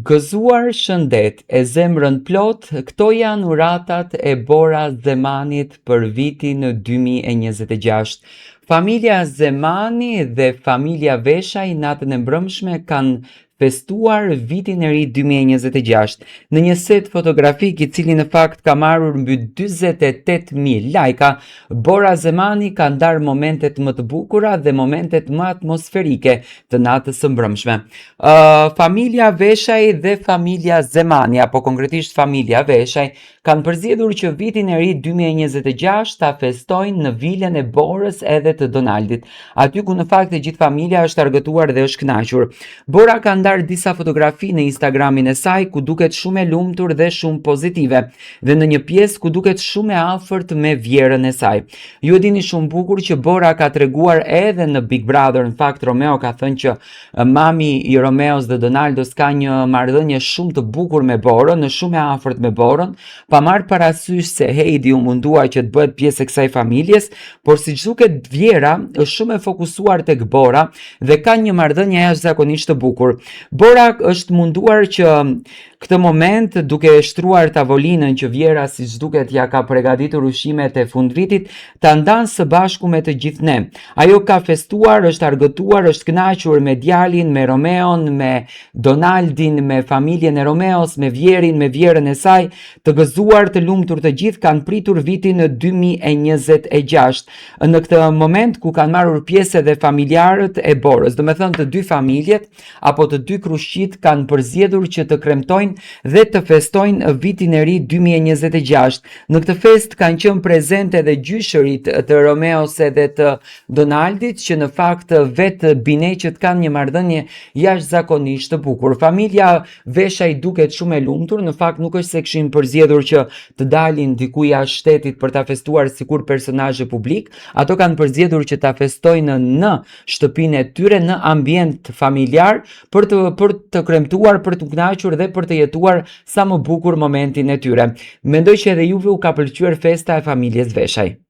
Gëzuar shëndet e zemrën plot, këto janë uratat e Bora Zemanit për vitin 2026. Familja Zemani dhe familja Veshaj natën e mbrëmshme kanë festuar vitin e ri 2026 në një set fotografik i cili në fakt ka marrur mbi 48.000 lajka. Bora Zemani ka ndarë momentet më të bukura dhe momentet më atmosferike të natës së mbrëmshme. Familja Veshaj dhe familja Zemani, apo konkretisht familja Veshaj, kanë përzgjedhur që vitin e ri 2026 ta festojnë në vilën e Borës edhe të Donaldit, aty ku në fakt e gjithë familja është argëtuar dhe është kënaqur. Bora ka ndarë disa fotografi në Instagramin e saj ku duket shumë e lumtur dhe shumë pozitive, dhe në një pjesë ku duket shumë e afërt me vjerën e saj. Ju e dini shumë bukur që Bora ka treguar edhe në Big Brother, në fakt Romeo ka thënë që mami i Romeos dhe Donaldos ka një marrëdhënie shumë të bukur me Borën, në shumë e afërt me Borën, pa marrë parasysh se Heidi u mundua që të bëhet pjesë e kësaj familjes, por siç duket Vjera është shumë e fokusuar tek Bora dhe ka një marrëdhënie jashtëzakonisht të bukur. Bora është munduar që këtë moment, duke shtruar tavolinën që Vjera siç duket ja ka përgatitur ushqimet e fundvitit, ta ndanë së bashku me të gjithë ne. Ajo ka festuar, është argëtuar, është kënaqur me djalin, me Romeon, me Donaldin, me familjen e Romeos, me Vjerin, me vjerën e saj, të gëzuar, të lumtur të gjithë kanë pritur vitin 2026. Në këtë moment ku kanë marrur pjesë edhe familjarët e Borës, do me thënë të dy familjet apo të dy krushqit kanë përzgjedhur që të kremtojnë dhe të festojnë vitin e ri 2026. Në këtë fest kanë qenë prezente edhe gjyshërit të Romeos edhe të Donaldit, që në fakt vetë bineqët kanë një marrëdhënie jashtëzakonisht të bukur. Familja Veshaj duket shumë e lumtur, në fakt nuk është se kishin përzgjedhur që të dalin diku jashtë shtetit për ta festuar sikur personazhe publik, ato kanë përzgjedhur që ta festojnë në shtëpinë e tyre, në ambient familjar, për të kremtuar, për të kënaqur dhe për të jetuar sa më bukur momentin e tyre. Mendoj që edhe juve u ka pëlqyer festa e familjes Veshaj.